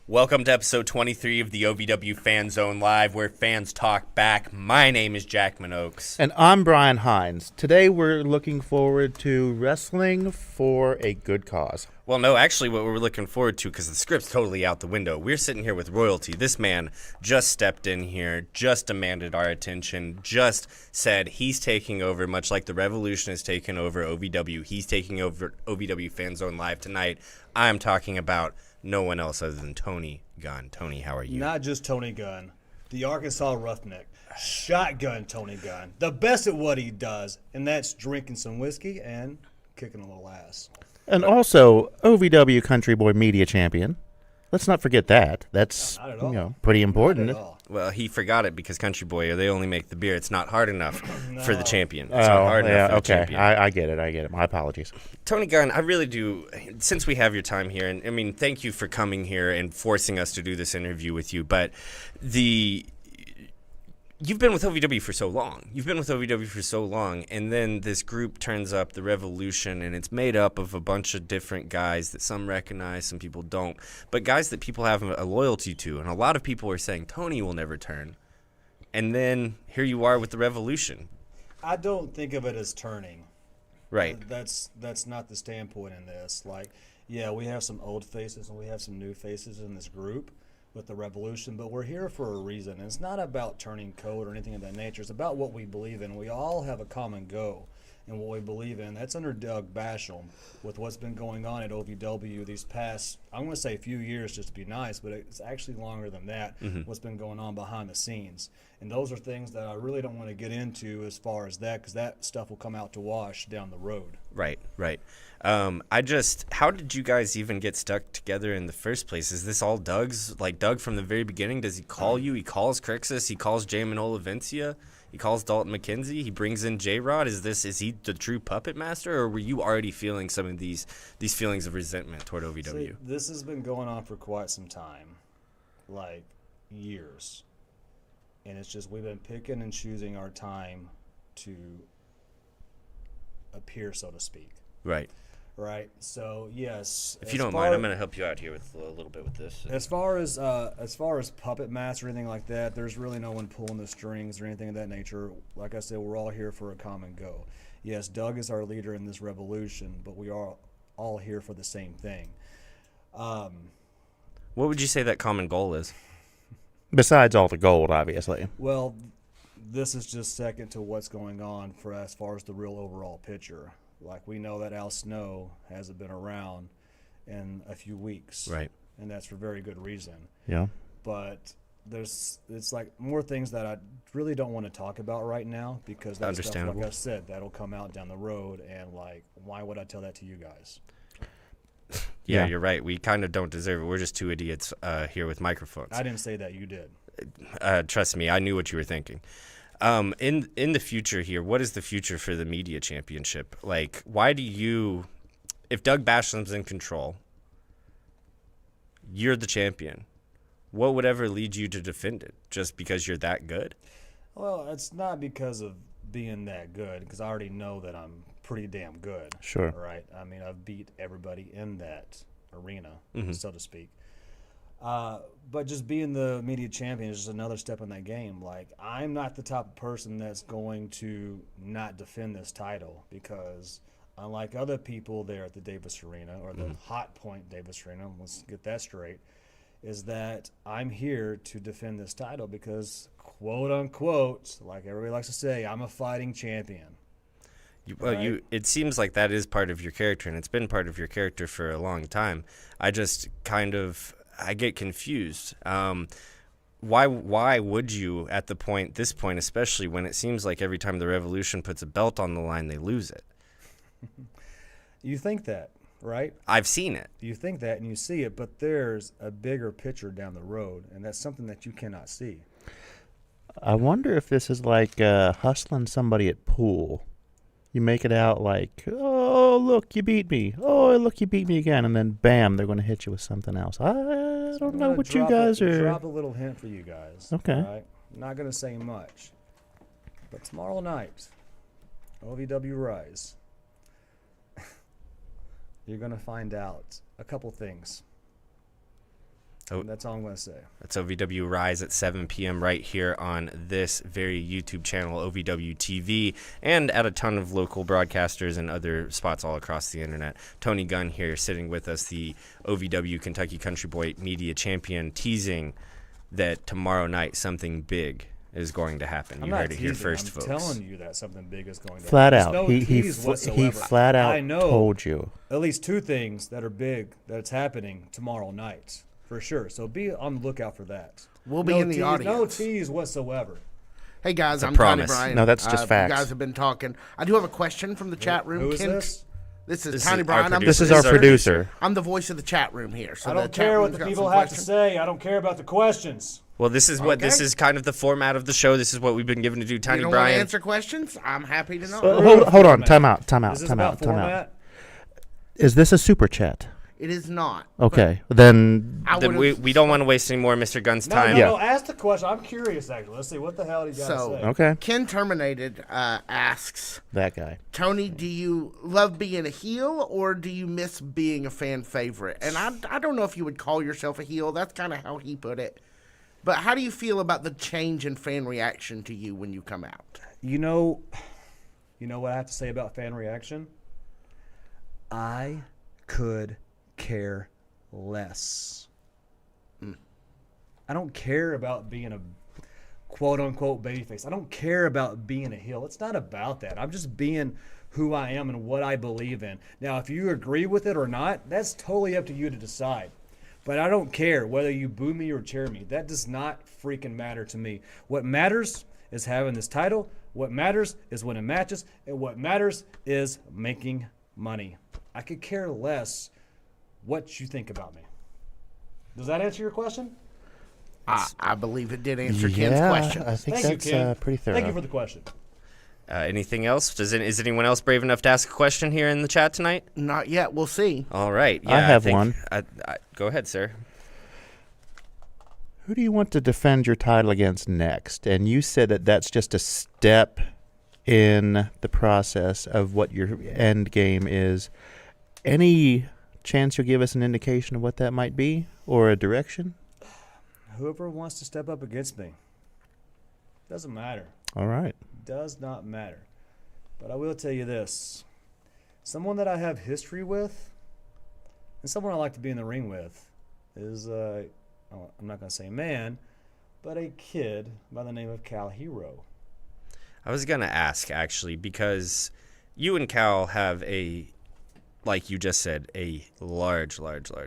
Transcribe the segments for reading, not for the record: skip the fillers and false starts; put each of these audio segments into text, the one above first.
Welcome to episode 23 of the OVW Fans Zone Live, where fans talk back. My name is Jack Oaks. And I'm Brian Hines. Today we're looking forward to wrestling for a good cause. Well, no, actually what we're looking forward to, because the script's totally out the window, we're sitting here with royalty. This man just stepped in here, just demanded our attention, just said he's taking over, much like the Revolution has taken over OVW. He's taking over OVW Fans Zone Live tonight. I'm talking about no one else other than Tony Gunn. Tony, how are you? Not just Tony Gunn, the Arkansas Roughneck, shotgun Tony Gunn, the best at what he does, and that's drinking some whiskey and kicking a little ass. And also OVW Country Boy Media Champion. Let's not forget that. That's pretty important. Not at all. Well, he forgot it because Country Boy, they only make the beer. It's not hard enough for the champion. It's not hard enough for the champion. I get it. My apologies. Tony Gunn, I really do, since we have your time here, and I mean, thank you for coming here and forcing us to do this interview with you, but you've been with OVW for so long. And then this group turns up, the Revolution, and it's made up of a bunch of different guys that some recognize, some people don't, but guys that people have a loyalty to. And a lot of people are saying, Tony will never turn. And then here you are with the Revolution. I don't think of it as turning. Right. That's not the standpoint in this. Like, yeah, we have some old faces and we have some new faces in this group with the Revolution, but we're here for a reason. And it's not about turning code or anything of that nature. It's about what we believe in. We all have a common goal in what we believe in. That's under Doug Basham with what's been going on at OVW these past, I'm going to say a few years just to be nice, but it's actually longer than that, what's been going on behind the scenes. And those are things that I really don't want to get into as far as that, because that stuff will come out to wash down the road. Right. How did you guys even get stuck together in the first place? Is this all Doug's? Like, Doug from the very beginning, does he call you? He calls Crixus, he calls Jay Manola-Vincia, he calls Dalton McKenzie, he brings in J-Rod. Is he the true puppet master, or were you already feeling some of these feelings of resentment toward OVW? See, this has been going on for quite some time, like years. And it's just we've been picking and choosing our time to appear, so to speak. Right. So yes. If you don't mind, I'm going to help you out here with a little bit with this. As far as puppet master or anything like that, there's really no one pulling the strings or anything of that nature. Like I said, we're all here for a common goal. Yes, Doug is our leader in this revolution, but we are all here for the same thing. What would you say that common goal is? Besides all the gold, obviously. Well, this is just second to what's going on for as far as the real overall picture. Like, we know that Al Snow hasn't been around in a few weeks. Right. And that's for very good reason. Yeah. But it's like more things that I really don't want to talk about right now, because that stuff, like I said, that'll come out down the road, and like, why would I tell that to you guys? Yeah, you're right. We kind of don't deserve it. We're just two idiots here with microphones. I didn't say that. You did. Trust me, I knew what you were thinking. In the future here, what is the future for the media championship? Like, why do you, if Doug Basham's in control, you're the champion, what would ever lead you to defend it? Just because you're that good? Well, it's not because of being that good, because I already know that I'm pretty damn good. Sure. Right? I mean, I've beat everybody in that arena, so to speak. But just being the media champion is just another step in that game. Like, I'm not the type of person that's going to not defend this title, because unlike other people there at the Davis Arena, or the Hot Point Davis Arena, let's get that straight, is that I'm here to defend this title because, quote unquote, like everybody likes to say, I'm a fighting champion. It seems like that is part of your character, and it's been part of your character for a long time. I just I get confused. Why would you at this point, especially when it seems like every time the Revolution puts a belt on the line, they lose it? You think that, right? I've seen it. You think that and you see it, but there's a bigger picture down the road, and that's something that you cannot see. I wonder if this is like hustling somebody at pool. You make it out like, oh, look, you beat me. Oh, look, you beat me again. And then, bam, they're going to hit you with something else. I don't know what you guys are. Drop a little hint for you guys. Okay. All right? Not going to say much. But tomorrow night, OVW Rise, you're going to find out a couple things. Oh, that's all I'm going to say. That's OVW Rise at 7 p.m. right here on this very YouTube channel, OVW TV, and at a ton of local broadcasters and other spots all across the internet. Tony Gunn here sitting with us, the OVW Kentucky Country Boy Media Champion, teasing that tomorrow night something big is going to happen. You heard it here first, folks. I'm telling you that something big is going to flat happen. out. No He flat out I know told you. At least two things that are big that's happening tomorrow night. For sure. So be on the lookout for that. We'll be in the audience. No tease whatsoever. Hey, guys, I'm promise. Tony Bryan. No, that's just facts. You guys have been talking. I do have a question from the chat room. Who is this? This is This Tony is Bryan. our This is our producer. I'm the voice of the chat room here. So I don't care what the people have to say. I don't care about the questions. Well, this is this is kind of the format of the show. This is what we've been given to do. Tony You don't want to Bryan. answer questions? I'm happy to know. Hold on. Time out. Is this about format? Is this a super chat? It is not. Okay. Then We don't want to waste any more of Mr. Gunn's time. No, ask the question. I'm curious, actually. Let's see. What the hell do you got to say? okay. Ken Terminated asks, That guy. Tony, do you love being a heel or do you miss being a fan favorite? And I don't know if you would call yourself a heel. That's kind of how he put it. But how do you feel about the change in fan reaction to you when you come out? You know what I have to say about fan reaction? I could care less. I don't care about being a quote-unquote babyface. I don't care about being a heel. It's not about that. I'm just being who I am and what I believe in. Now, if you agree with it or not, that's totally up to you to decide. But I don't care whether you boo me or cheer me. That does not freaking matter to me. What matters is having this title. What matters is winning matches. And what matters is making money. I could care less what you think about me. Does that answer your question? I believe it did answer Ken's question. I think Thank that's you, Ken. pretty thorough. Thank you for the question. Anything else? Is anyone else brave enough to ask a question here in the chat tonight? Not yet. We'll see. All right. I have think, one. Go ahead, sir. Who do you want to defend your title against next? And you said that that's just a step in the process of what your end game is. Any chance you'll give us an indication of what that might be or a direction? Whoever wants to step up against me. Doesn't matter. All right. Does not matter. But I will tell you this. Someone that I have history with and someone I like to be in the ring with is, I'm not going to say man, but a kid by the name of Cal Hero. I was going to ask, actually, because you and Cal have like you just said, a large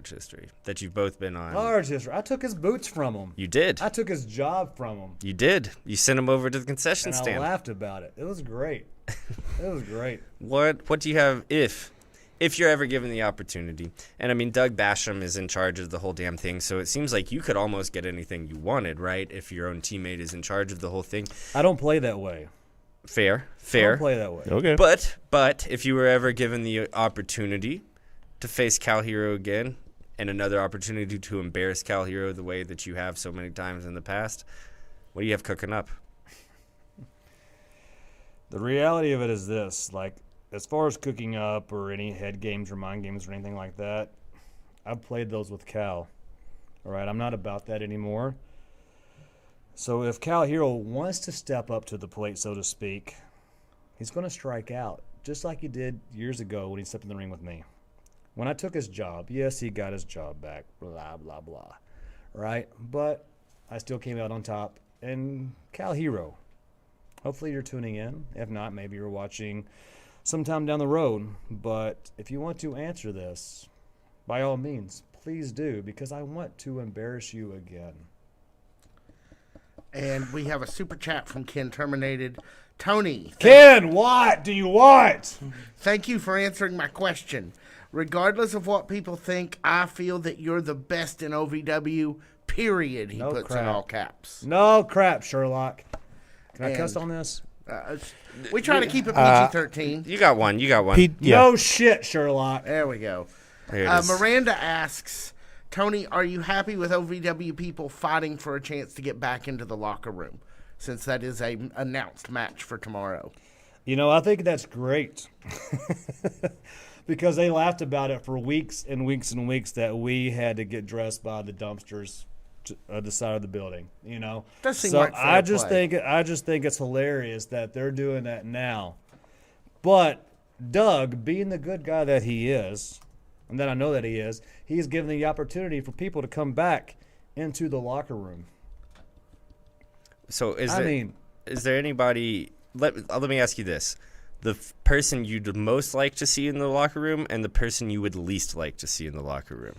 history that you've both been on. Large history. I took his boots from him. You did. I took his job from him. You did. You sent him over to the concession And stand. I laughed about it. It was great. It was great. What do you have if you're ever given the opportunity? And I mean, Doug Basham is in charge of the whole damn thing, so it seems like you could almost get anything you wanted, right? If your own teammate is in charge of the whole thing. I don't play that way. Fair. I don't play that way. Okay. But if you were ever given the opportunity to face Cal Hero again and another opportunity to embarrass Cal Hero the way that you have so many times in the past, what do you have cooking up? The reality of it is this, like, as far as cooking up or any head games or mind games or anything like that, I've played those with Cal. All right, I'm not about that anymore. So if Cal Hero wants to step up to the plate, so to speak, he's going to strike out, just like he did years ago when he stepped in the ring with me. When I took his job, yes, he got his job back, blah, blah, blah, right? But I still came out on top. and Cal Hero. Hopefully you're tuning in. If not, maybe you're watching sometime down the road. But if you want to answer this, by all means, please do, because I want to embarrass you again. And we have a super chat from Ken Terminated. Tony, Ken, what do you want? thank you for answering my question. Regardless of what people think, I feel that you're the best in OVW, period, he No puts crap. in all caps. No crap, Sherlock. Can I And- cuss on this? We try to keep it PG-13. You got one. You got one. No shit, Sherlock. There we go. Here it is. Miranda asks, Tony, are you happy with OVW people fighting for a chance to get back into the locker room, since that is a announced match for tomorrow? You know, I think that's great. Because they laughed about it for weeks and weeks and weeks that we had to get dressed by the dumpsters to the side of the building, you know. Does seem so like fair I just play. think it's hilarious that they're doing that now. But Doug, being the good guy that he is, and that I know that he is, he's given the opportunity for people to come back into the locker room. So is I there anybody? Let me ask you this: the person you'd most like to see in the locker room, and the person you would least like to see in the locker room.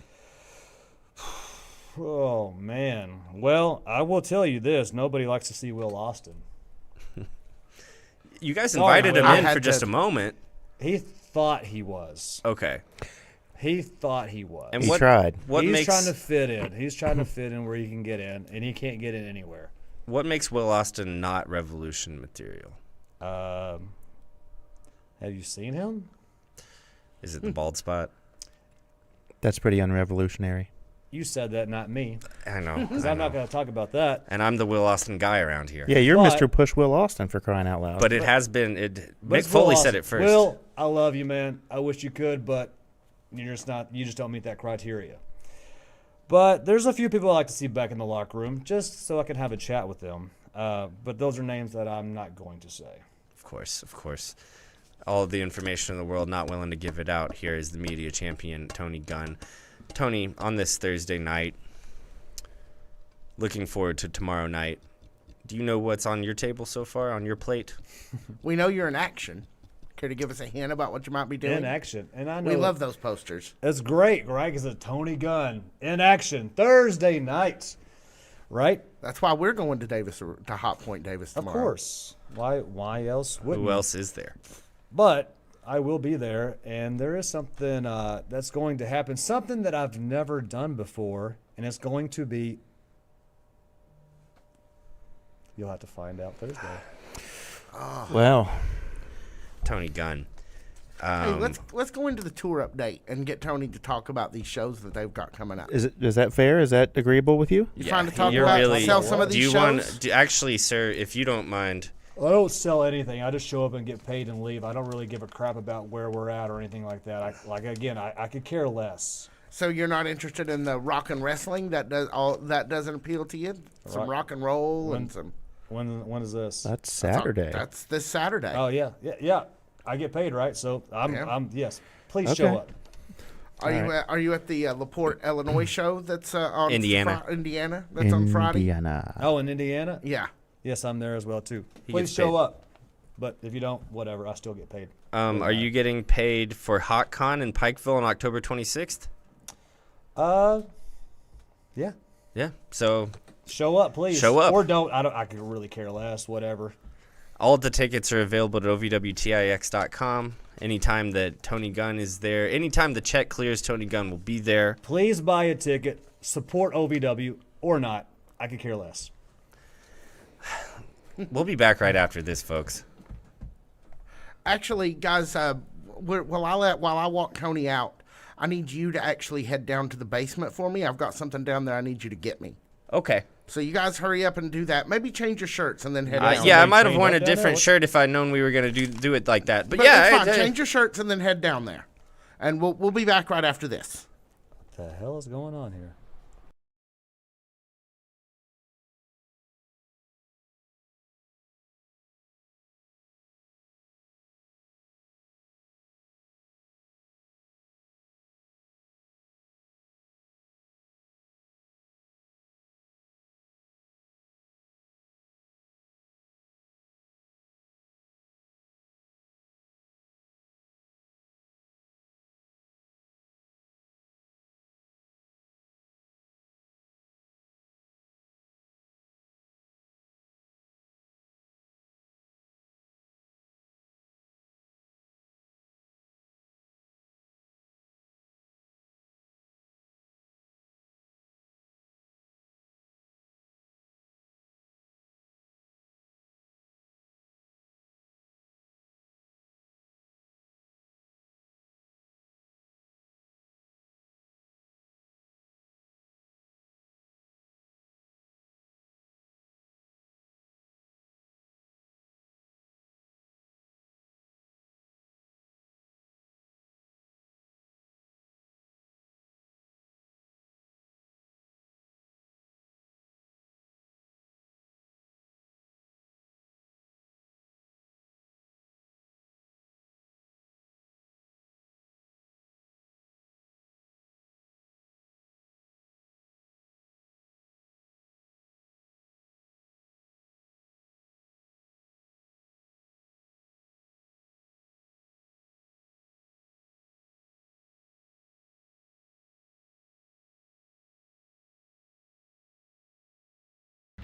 Oh man. Well, I will tell you this: nobody likes to see Will Austin. You guys Sorry, invited him Will. in for just a moment. He thought he was. Okay. He thought he was. And He tried. What He's makes trying to fit in. He's trying to fit in where he can get in, and he can't get in anywhere. what makes Will Austin not Revolution material? Have you seen him? Is it the bald spot? That's pretty unrevolutionary. You said that, not me, I know. because I I'm not know. going to talk about that. And I'm the Will Austin guy around here. Yeah, you're But- Mr. Push Will Austin, for crying out loud. But it has been. But Mick it's Will Foley Austin. said it first. Will, I love you, man. I wish you could, but you're just not. You just don't meet that criteria. But there's a few people I like to see back in the locker room, just so I can have a chat with them. But those are names that I'm not going to say. Of course. All of the information in the world, not willing to give it out. Here is the media champion, Tony Gunn. Tony, on this Thursday night, looking forward to tomorrow night. Do you know what's on your table so far, on your plate? We know you're in action. Care to give us a hint about what you might be doing? In action, and I know We love those posters. it's great, right? Because it's Tony Gunn in action Thursday nights, right? That's why we're going to Hot Point Davis Of tomorrow. course. Why else wouldn't? Who else is there? But I will be there, and there is something that's going to happen, something that I've never done before, and it's going to be. You'll have to find out Thursday. Well, Tony Gunn. Hey, let's go into the tour update and get Tony to talk about these shows that they've got coming up. is that fair? Is that agreeable with you? You trying to talk you're about really- sell some of do these you want? shows? Actually, sir, if you don't mind, I don't sell anything. I just show up and get paid and leave. I don't really give a crap about where we're at or anything like that. I could care less. So you're not interested in the rock and wrestling? That doesn't appeal to you? Some rock and roll and some. When is this? That's Saturday. That's this Saturday. Oh yeah. I get paid, right? So Yeah. I'm yes. Please Okay. show up. Are you at the LaPorte, Illinois show that's on Indiana. Indiana? That's on Friday. Indiana. Oh, in Indiana? Yeah. Yes, I'm there as well too. He Please gets show paid. up. But if you don't, whatever, I still get paid. are you getting paid for HotCon in Pikeville on October 26th? Yeah. Yeah. So Show up, please. Show up. Or don't. I could really care less. Whatever. all of the tickets are available at ovwtix.com. Anytime that Tony Gunn is there, anytime the check clears, Tony Gunn will be there. Please buy a ticket. Support OVW or not. I could care less. We'll be back right after this, folks. Actually, guys, while I walk Tony out, I need you to actually head down to the basement for me. I've got something down there I need you to get me. Okay. So you guys hurry up and do that. Maybe change your shirts and then head down. Yeah, I Already might have trained worn up a down there? different What- shirt if I'd known we were going to do it like that. But, But yeah, it's fine. Change your shirts and then head down there. And we'll be back right after this. What the hell is going on here?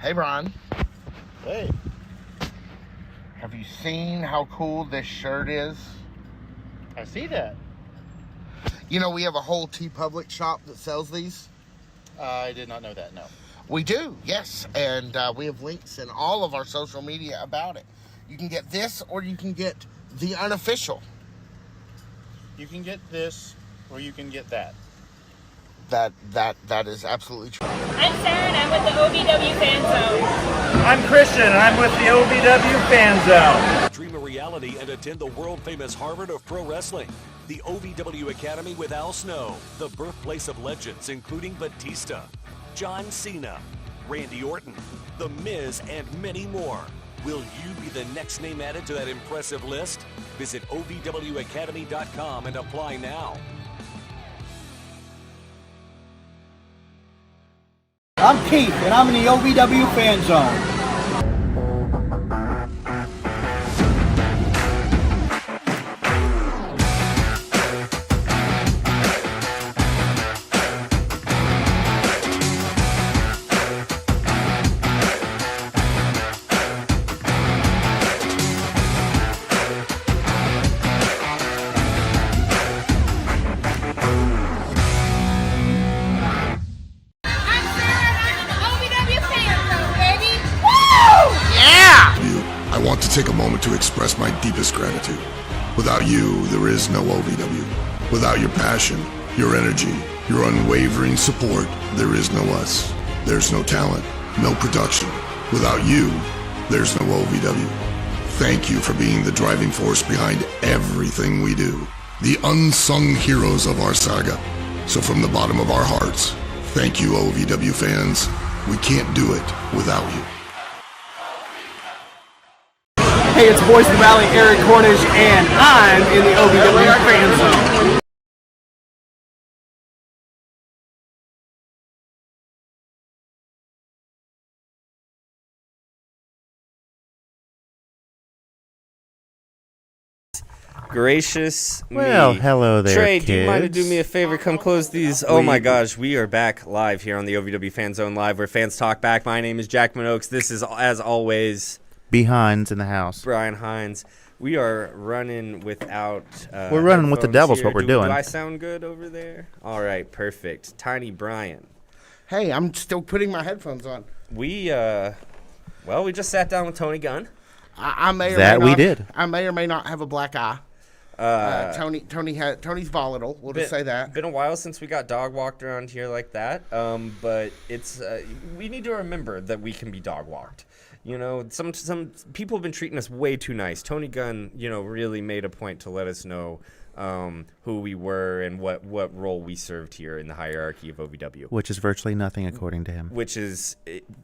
Hey, Brian. Hey. Have you seen how cool this shirt is? I see that. You know, we have a whole TeePublic shop that sells these. I did not know that, no. We do, yes. And we have links in all of our social media about it. You can get this or you can get the unofficial. You can get this or you can get that. That is absolutely true. I'm Sarah and I'm with the OVW Fans Zone. I'm Christian and I'm with the OVW Fans Zone. Dream of reality and attend the world-famous Harvard of Pro Wrestling. The OVW Academy with Al Snow, the birthplace of legends including Batista, John Cena, Randy Orton, The Miz, and many more. Will you be the next name added to that impressive list? Visit OVWacademy.com and apply now. I'm Keith and I'm in the OVW Fan Zone. I want to take a moment to express my deepest gratitude. Without you, there is no OVW. Without your passion, your energy, your unwavering support, there is no us. There's no talent, no production. Without you, there's no OVW. Thank you for being the driving force behind everything we do. The unsung heroes of our saga. So from the bottom of our hearts, thank you, OVW fans. We can't do it without you. Hey, it's Boys in the Valley, Eric Cornish, and I'm in the OVW Fan Zone. Gracious Well, me. hello there, Trey, do you mind to kids. do me a favor? Come close these. Oh my gosh, we are back live here on the OVW Fan Zone Live, where fans talk back. My name is Jack Minogues. This is, as always, Behinds in the house. Brian Hines. We are running without. We're running with the headphones devils, here. what we're Do doing. I sound good over there? All right, perfect. Tiny Brian. Hey, I'm still putting my headphones on. We we just sat down with Tony Gunn. I may or That may we not, did. I may or may not have a black eye. Tony's volatile. We'll just say that. Been a while since we got dog walked around here like that. But it's we need to remember that we can be dog walked. You know, some people have been treating us way too nice. Tony Gunn, really made a point to let us know who we were and what role we served here in the hierarchy of OVW. Which is virtually nothing, according to him. Which is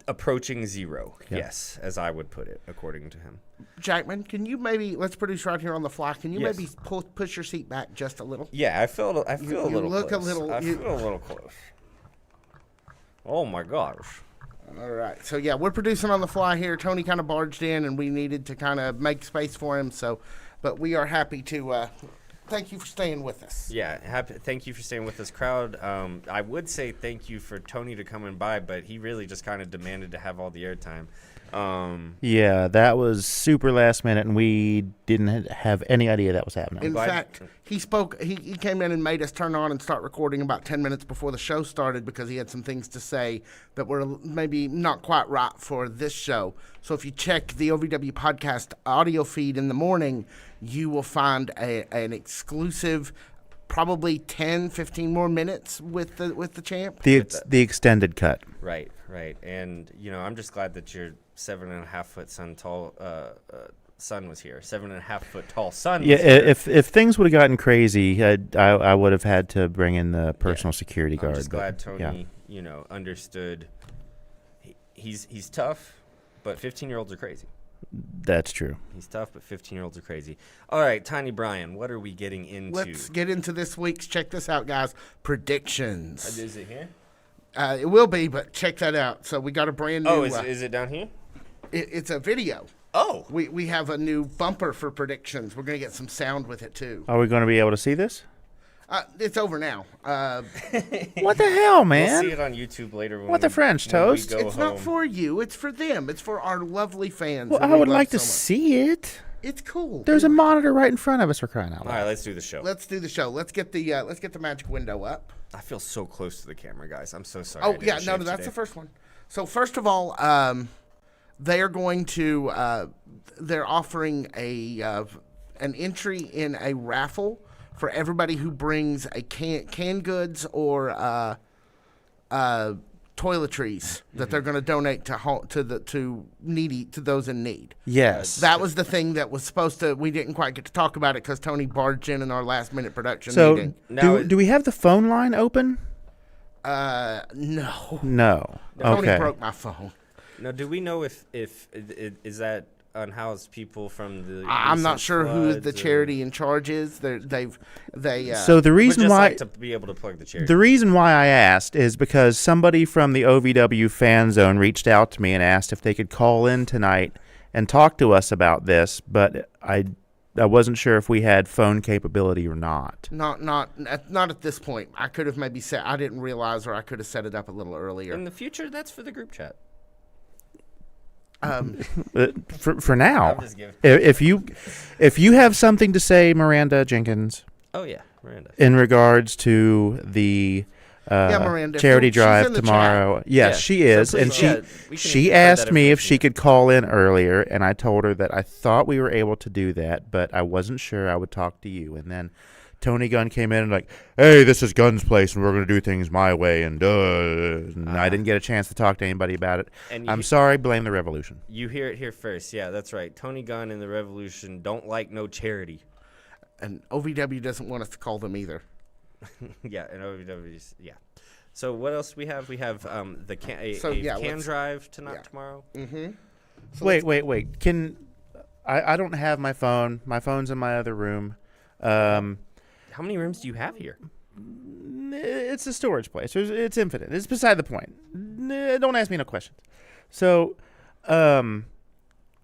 approaching zero, Yep. yes, as I would put it, according to him. Jackman, can you maybe, let's produce right here on the fly, can you Yes. maybe push your seat back just a little? Yeah, I feel a little look a close. little- I you- feel a little close. Oh my gosh. All right. So, yeah, we're producing on the fly here. Tony kind of barged in, and we needed to kind of make space for him. But we are happy to thank you for staying with us. Yeah, thank you for staying with us, crowd. I would say thank you for Tony to coming by, but he really just kind of demanded to have all the airtime. Yeah, that was super last minute, and we didn't have any idea that was happening. In Glad- fact, he spoke. He came in and made us turn on and start recording about 10 minutes before the show started because he had some things to say that were maybe not quite right for this show. So if you check the OVW Podcast audio feed in the morning, you will find an exclusive, probably 10, 15 more minutes with the champ. The extended cut. Right. And, I'm just glad that your 7.5 foot son was here. 7.5 foot tall son. Yeah, was here. if things would have gotten crazy, I would have had to bring in the personal security guard. I'm just glad but, Tony, yeah. Understood. He's tough, but 15-year-olds are crazy. That's true. He's tough, but 15-year-olds are crazy. All right, Tiny Brian, what are we getting into? Let's get into this week's. Check this out, guys. Predictions. Is it here? It will be, but check that out. So we got a brand new. Oh, is it down here? It's a video. Oh. We have a new bumper for predictions. We're gonna get some sound with it too. Are we going to be able to see this? It's over now. What the hell, man? We'll see it on YouTube later. When What the French toast? When we go It's home. not for you. It's for them. It's for our lovely fans. Well, that I we would love like to so much. see it. It's cool. There's a monitor right in front of us for crying out All loud. right, let's do the show. Let's do the show. Let's get the magic window up. I feel so close to the camera, guys. I'm so sorry. Oh I didn't yeah, no, shave that's today. the first one. So first of all, they are going to they're offering an entry in a raffle for everybody who brings a canned goods or toiletries that they're going to donate to those in need. Yes. That was the thing that was supposed to. We didn't quite get to talk about it because Tony barged in our last minute production So, meeting. do we have the phone line open? No. No. Tony Okay. broke my phone. Now, do we know if is that unhoused people from the? I'm not recent sure who floods the or- charity in charge is. So the We'd reason just why like to be able to plug the charity. the reason why I asked is because somebody from the OVW Fan Zone reached out to me and asked if they could call in tonight and talk to us about this, but I wasn't sure if we had phone capability or not. Not at this point. I could have maybe said I didn't realize, or I could have set it up a little earlier. In the future, that's for the group chat. For now, I'm just giving- if you have something to say, Miranda Jenkins, Oh yeah, Miranda. in regards to the Miranda, charity she's in drive the tomorrow. Yes, Yeah. she So is, please, and yeah, we can she spread asked that me if information. she could call in earlier, and I told her that I thought we were able to do that, but I wasn't sure. I would talk to you, and then Tony Gunn came in and like, hey, this is Gunn's place, and we're going to do things my way, and I didn't get a chance to talk to anybody about it. And I'm sorry. Blame the revolution. You hear it here first. Yeah, that's right. Tony Gunn and the Revolution don't like no charity. And OVW doesn't want us to call them either. Yeah, and OVW's yeah. So what else we have? We have the can let's- drive tonight yeah. tomorrow. Wait. Can I don't have my phone. My phone's in my other room. How many rooms do you have here? It's a storage place. It's infinite. It's beside the point. Don't ask me no questions. So,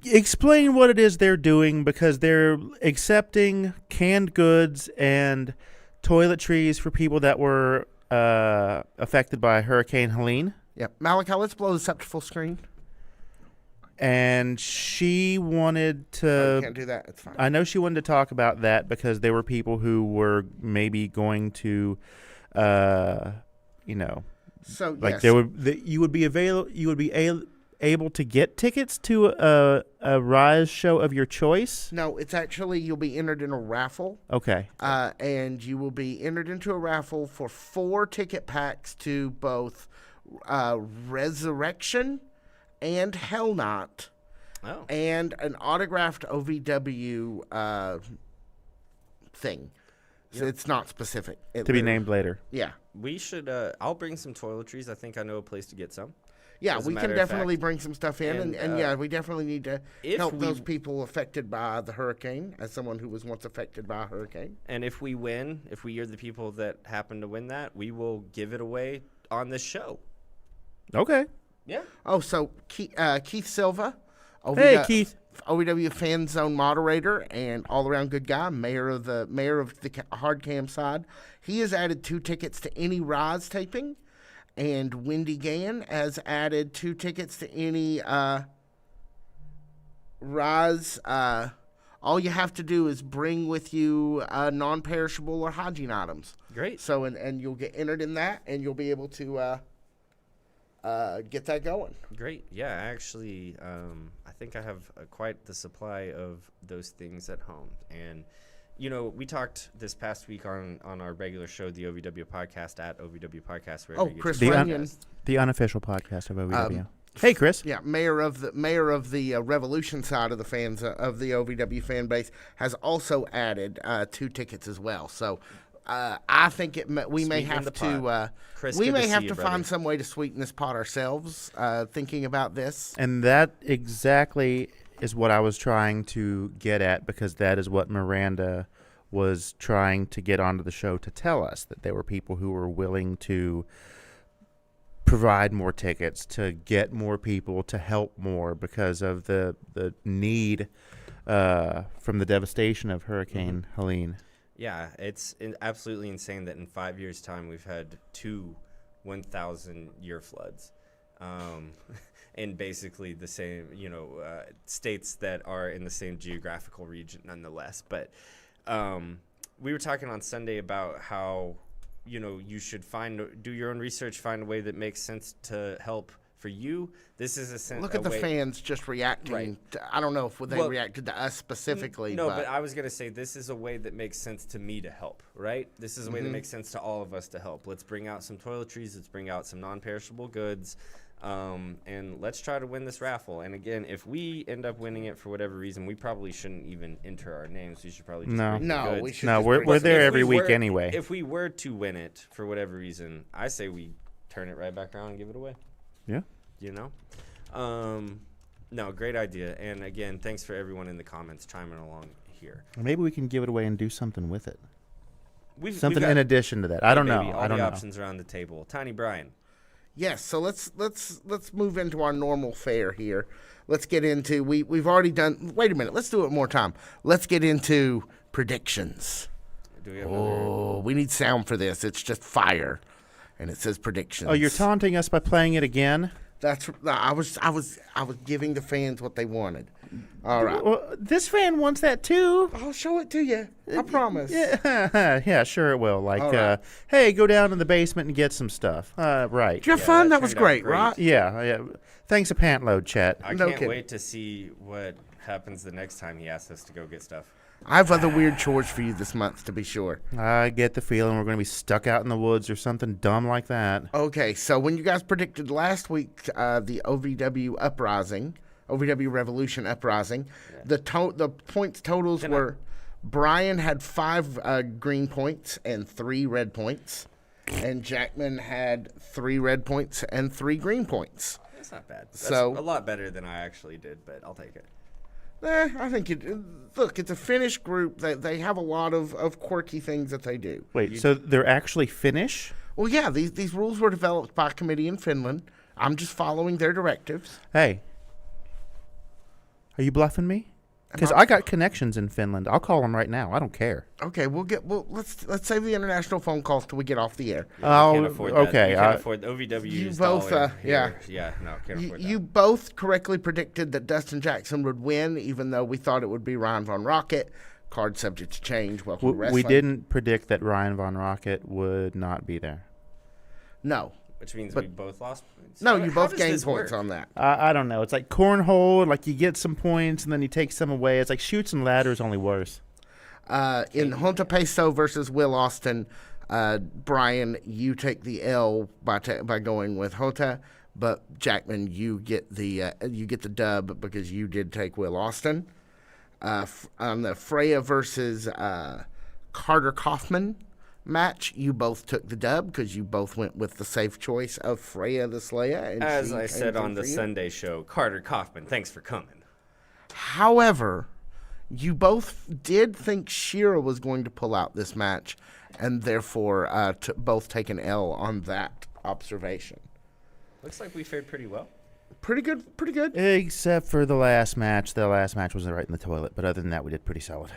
explain what it is they're doing, because they're accepting canned goods and toiletries for people that were affected by Hurricane Helene. Yep. Malachi, let's blow this up to full screen. And she wanted You to. can't do that. It's fine. I know she wanted to talk about that because there were people who were maybe going to, So like yes. there would you would be able to get tickets to a Rise show of your choice. No, it's actually you'll be entered in a raffle. Okay. And you will be entered into a raffle for 4 ticket packs to both Resurrection and Hell Knot, Oh, and an autographed OVW thing. So it's not specific. To be named later. Yeah. we should. I'll bring some toiletries. I think I know a place to get some. Yeah, As a we matter can of definitely fact. bring some stuff in. And yeah, we definitely need to if help we- those people affected by the hurricane, as someone who was once affected by a hurricane. And if we win, if we are the people that happen to win that, we will give it away on this show. Okay. Yeah. Oh, so Keith Silva. Hey, Keith. OVW Fan Zone moderator and all-around good guy, mayor of the hard cam side. He has added 2 tickets to any Rise taping, and Wendy Gann has added 2 tickets to any Rise. All you have to do is bring with you non-perishable or hygiene items. Great. So and you'll get entered in that, and you'll be able to get that going. Great. Yeah, actually, I think I have quite the supply of those things at home. And, you know, we talked this past week on our regular show, the OVW Podcast, at OVW Podcast. Wherever Oh, you get Chris your Runyon. podcast. The unofficial podcast of OVW. Hey, Chris. Yeah, mayor of the Revolution side of the fans of the OVW fan base has also added 2 tickets as well. So I think we may Sweeten have the to pot. Chris, we good may to have see to you, brother. find some way to sweeten this pot ourselves. Thinking about this. And that exactly is what I was trying to get at, because that is what Miranda was trying to get onto the show to tell us, that there were people who were willing to provide more tickets, to get more people, to help more because of the need from the devastation of Hurricane Helene. Yeah, it's absolutely insane that in 5 years' time we've had 2 1,000-year floods. In basically the same, states that are in the same geographical region nonetheless. But we were talking on Sunday about how, you should do your own research, find a way that makes sense to help for you. This is Look at the fans just reacting. Right. I don't know if they reacted to us specifically. No, but I was going to say this is a way that makes sense to me to help, right? This is a way that makes sense to all of us to help. Let's bring out some toiletries. Let's bring out some non-perishable goods. And let's try to win this raffle. And again, if we end up winning it for whatever reason, we probably shouldn't even enter our names. We should probably just bring the goods. We should. No, we're there every week anyway. If we were to win it for whatever reason, I say we turn it right back around and give it away. Yeah. No, great idea. And again, thanks for everyone in the comments chiming along here. Maybe we can give it away and do something with it. We've got, in addition to that. I don't know. All I don't the know. options are on the table. Tiny Brian. Yes, so let's move into our normal fare here. Let's get into we've already done. Wait a minute, let's do it one more time. Let's get into predictions. Do we have We need sound for this. It's just fire, and it says predictions. Oh, you're taunting us by playing it again? I was giving the fans what they wanted. All right. Well, this fan wants that too. I'll show it to you. I promise. Yeah, yeah, sure it will. Like, All right. hey, go down in the basement and get some stuff. Right. Did you have fun? That was turned out great, great. right? Yeah. Thanks a pant load, chat. I No can't kidding. wait to see what happens the next time he asks us to go get stuff. I have other weird chores for you this month, to be sure. I get the feeling we're going to be stuck out in the woods or something dumb like that. Okay, so when you guys predicted last week the OVW Uprising, OVW Revolution Uprising, the points totals were Brian had 5 green points and 3 red points, and Jackman had 3 red points and 3 green points. That's not bad. That's So- a lot better than I actually did, but I'll take it. I think look, it's a Finnish group. They have a lot of quirky things that they do. Wait, so they're actually Finnish? Well, yeah, these rules were developed by a committee in Finland. I'm just following their directives. Hey, are you bluffing me? Because I got connections in Finland. I'll call them right now. I don't care. Okay, let's save the international phone calls till we get off the air. Oh, Can't afford that. okay. You can't afford OVW's you both, dollar yeah. here. Yeah, no, can't afford You that. both correctly predicted that Dustin Jackson would win, even though we thought it would be Ryan Von Rocket. Card subject to change. Welcome to wrestling. We didn't predict that Ryan Von Rocket would not be there. No. Which means we both lost points. No, How you does both this gained points work? on that. I don't know. It's like cornhole. Like you get some points and then you take some away. It's like Chutes and Ladders, only worse. In Junta Peso versus Will Austin, Brian, you take the L by going with Junta, but Jackman, you get the dub because you did take Will Austin. On the Freya versus Carter Kaufman match, you both took the dub because you both went with the safe choice of Freya the Slayer. And As she I came said through on the for you. Sunday show, Carter Kaufman, thanks for coming. However, you both did think Shira was going to pull out this match, and therefore both take an L on that observation. Looks like we fared pretty well. Pretty good, pretty good. Except for the last match. The last match was right in the toilet. But other than that, we did pretty solid.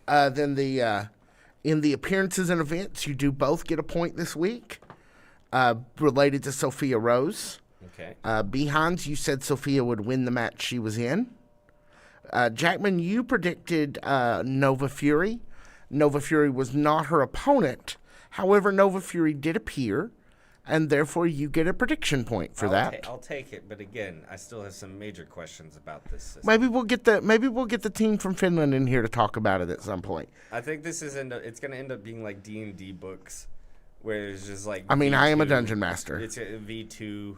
Then in the appearances and events, you do both get a point this week related to Sophia Rose. Okay. Behans, you said Sophia would win the match she was in. Jackman, you predicted Nova Fury. Nova Fury was not her opponent. However, Nova Fury did appear, and therefore you get a prediction point for that. I'll take it, but again, I still have some major questions about this system. Maybe we'll get the team from Finland in here to talk about it at some point. I think this is it's going to end up being like D&D books, where it's just like. I mean, I am a V2, dungeon master. It's a V2,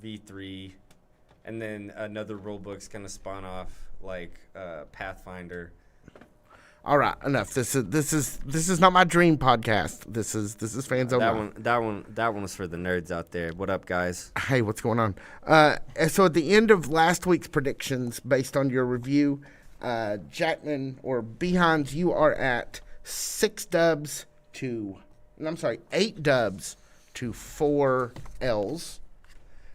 V3, and then another rule book's going to spawn off like Pathfinder. All right, enough. This is not my dream podcast. This is Fans Zone. That one was for the nerds out there. What up, guys? Hey, what's going on? So at the end of last week's predictions, based on your review, Jackman or Behans, you are at 8 dubs to 4 L's,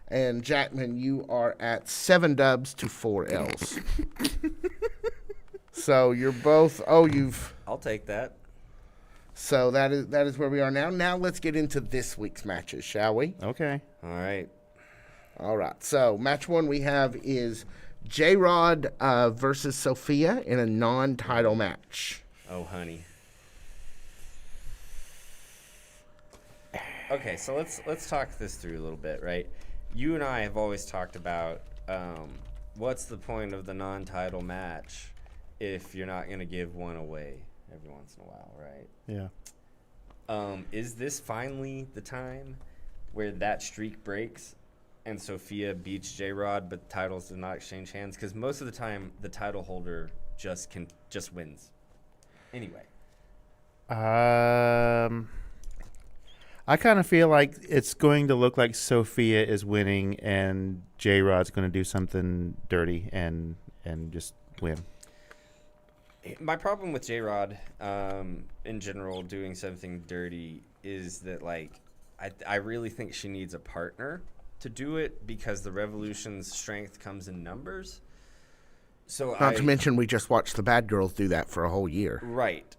and Jackman, you are at 7 dubs to 4 L's. So you're both. I'll take that. So that is where we are now. Now let's get into this week's matches, shall we? Okay. All right. All right. So match 1 we have is J-Rod versus Sophia in a non-title match. Oh, honey. Okay, so let's talk this through a little bit, right? You and I have always talked about what's the point of the non-title match if you're not going to give one away every once in a while, right? Yeah. Is this finally the time where that streak breaks and Sophia beats J-Rod, but the titles do not exchange hands? Because most of the time, the title holder just wins. Anyway. I kind of feel like it's going to look like Sophia is winning and J-Rod's going to do something dirty and just win. My problem with J-Rod, in general, doing something dirty is that, like, I really think she needs a partner to do it because the Revolution's strength comes in numbers. So Not to mention we just watched the Bad Girls do that for a whole year. Right.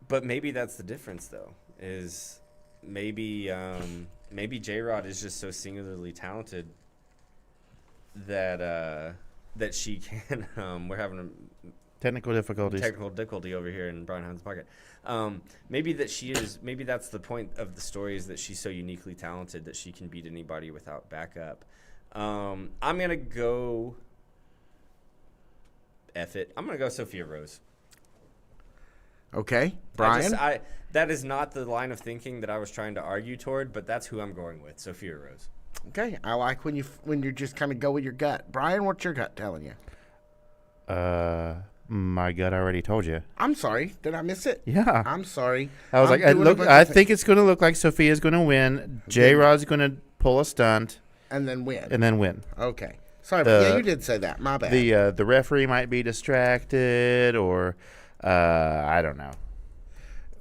But maybe that's the difference, though, is maybe J-Rod is just so singularly talented that she can we're having a Technical difficulties. Technical difficulty over here in Brian Hunt's pocket. Maybe that's the point of the story, is that she's so uniquely talented that she can beat anybody without backup. I'm going to go F it. I'm going to go Sophia Rose. Okay. Brian? That is not the line of thinking that I was trying to argue toward, but that's who I'm going with, Sophia Rose. Okay. I like when you just kind of go with your gut. Brian, what's your gut telling you? My gut already told you. I'm sorry. Did I miss it? Yeah. I'm sorry. I was I think it's going to look like Sophia's going to win. J-Rod's going to pull a stunt. And then win. Okay. Sorry, but you did say that. My bad. The referee might be distracted or I don't know.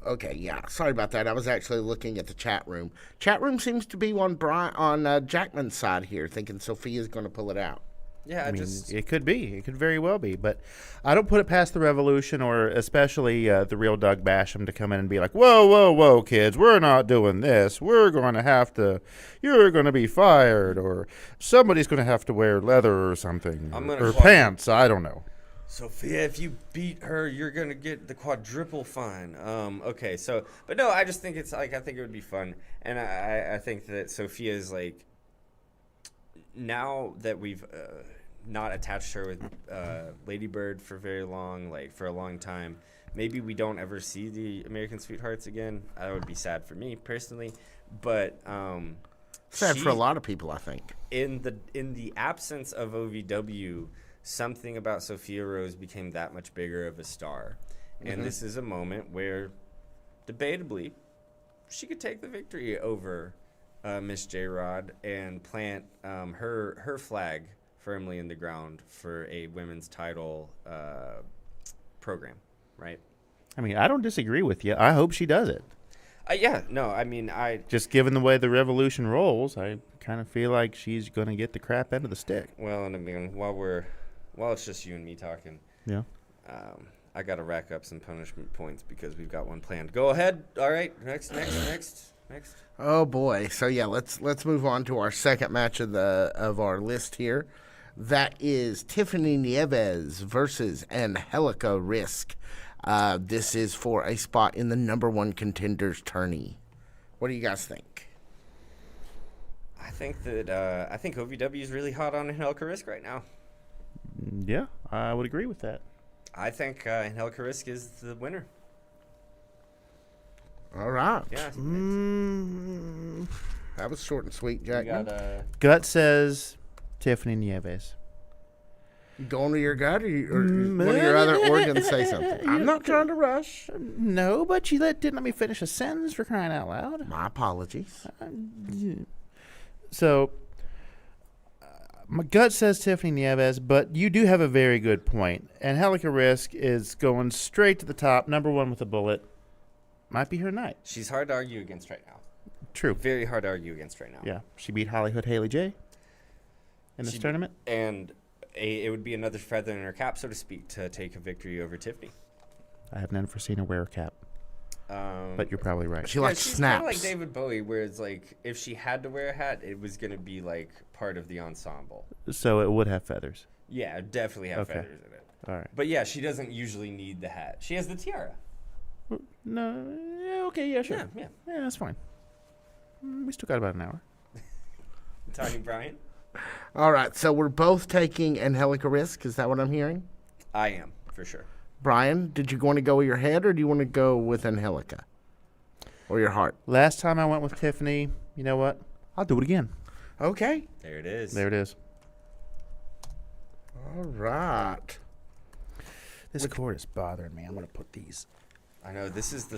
Okay, yeah. Sorry about that. I was actually looking at the chat room. Chat room seems to be on Jackman's side here, thinking Sophia's going to pull it out. Yeah, it could be. It could very well be. But I don't put it past the Revolution or especially the real Doug Basham to come in and be like, whoa, whoa, whoa, kids, we're not doing this. We're going to have to, you're going to be fired, or somebody's going to have to wear leather or something, or pants. I don't know. Sophia, if you beat her, you're going to get the quadruple fine. Okay, so, but no, I just think it's like, I think it would be fun. And I think that Sophia is like, now that we've not attached her with Lady Bird for very long, like for a long time, maybe we don't ever see the American Sweethearts again. That would be sad for me personally, but sad for a lot of people, I think. In the absence of OVW, something about Sophia Rose became that much bigger of a star, and this is a moment where, debatably, she could take the victory over Miss J-Rod and plant her flag firmly in the ground for a women's title program, right? I mean, I don't disagree with you. I hope she does it. Just given the way the Revolution rolls, I kind of feel like she's going to get the crap end of the stick. Well, and I mean, while it's just you and me talking, yeah, I got to rack up some punishment points because we've got one planned. Go ahead. All right, next. Oh boy! So yeah, let's move on to our second match of our list here. That is Tiffany Nieves versus Angelica Risk. This is for a spot in the #1 contenders tourney. What do you guys think? I think OVW is really hot on Angelica Risk right now. Yeah, I would agree with that. I think Angelica Risk is the winner. All right. Yeah. That was short and sweet, Jackman. Gut says Tiffany Nieves. You going to your gut, or one of your other organs say something? I'm not trying to rush. No, but you didn't let me finish a sentence, for crying out loud. My apologies. So, my gut says Tiffany Nieves, but you do have a very good point. Angelica Risk is going straight to the top, #1 with a bullet. Might be her night. She's hard to argue against right now. True. Very hard to argue against right now. Yeah. She beat Hollywood Haley J in this tournament. And it would be another feather in her cap, so to speak, to take a victory over Tiffany. I have never seen her wear a cap. But you're probably right. She likes she's snaps. kind of like David Bowie, where it's like if she had to wear a hat, it was gonna be like part of the ensemble. So it would have feathers. Yeah, it'd definitely have Okay. feathers in it. All right. But yeah, she doesn't usually need the hat. She has the tiara. No. Yeah, okay. Yeah. Sure. Yeah. Yeah, that's fine. We still got about an hour. Tony Bryant. All right, so we're both taking Angelica Risk. Is that what I'm hearing? I am for sure. Brian, did you want to go with your head or do you want to go with Angelica? Or your heart? Last time I went with Tiffany, you know what? I'll do it again. Okay. There it is. There it is. All right. This cord is bothering me. I'm going to put these. I know this is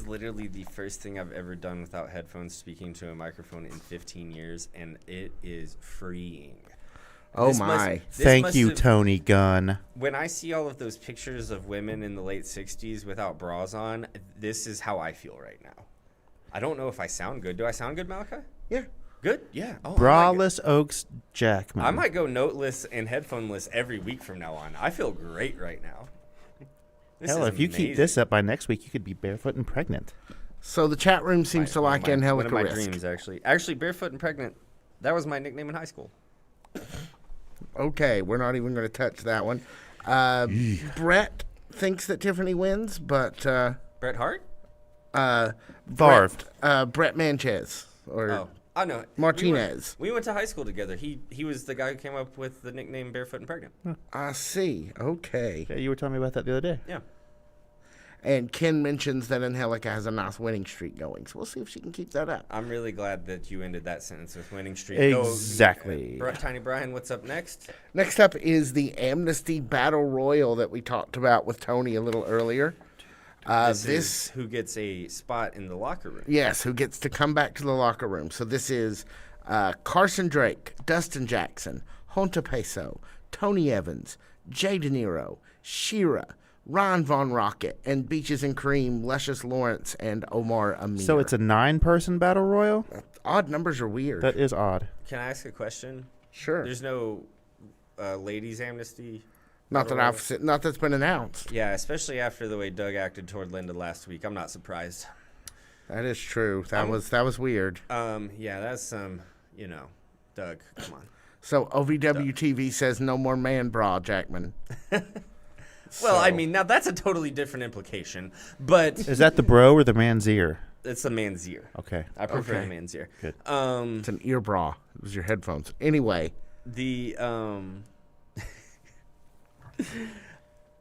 literally the first thing I've ever done without headphones speaking to a microphone in 15 years, and it is freeing. Oh, my. Thank you, Tony Gunn. When I see all of those pictures of women in the late 60s without bras on, this is how I feel right now. I don't know if I sound good. Do I sound good, Malachi? Yeah. Good? Yeah. Oh, Braless Oaks Jackman. I might go noteless and headphoneless every week from now on. I feel great right now. Hell, if you keep this up by next week, you could be barefoot and pregnant. So the chat room seems to like Angelica One of my Risk. dreams, actually. Actually, barefoot and pregnant, that was my nickname in high school. Okay, we're not even going to touch that one. Brett thinks that Tiffany wins, but Bret Hart? Favre. Brett Manchez or I know. Martinez. We went to high school together. He was the guy who came up with the nickname Barefoot and Pregnant. I see. Okay. Yeah, you were telling me about that the other day. Yeah. And Ken mentions that Angelica has a nice winning streak going, so we'll see if she can keep that up. I'm really glad that you ended that sentence with winning streak. Exactly. Tiny Brian, what's up next? Next up is the Amnesty Battle Royal that we talked about with Tony a little earlier. This is who gets a spot in the locker room. Yes, who gets to come back to the locker room. So this is Carson Drake, Dustin Jackson, Honta Peso, Tony Evans, Jay De Niro, Shira, Ryan Von Rocket, and Beaches and Cream, Luscious Lawrence, and Omar Amir. So it's a 9-person battle royal? Odd numbers are weird. That is odd. Can I ask a question? Sure. There's no ladies' amnesty? Not that's been announced. Yeah, especially after the way Doug acted toward Linda last week. I'm not surprised. That is true. That was weird. Yeah, that's Doug, come on. So OVW TV says no more man bra, Jackman. Well, I mean, now that's a totally different implication, but Is that the bro or the man's ear? it's a man's ear. Okay. I prefer Okay. the man's ear. Good. It's an ear bra. It was your headphones. Anyway, The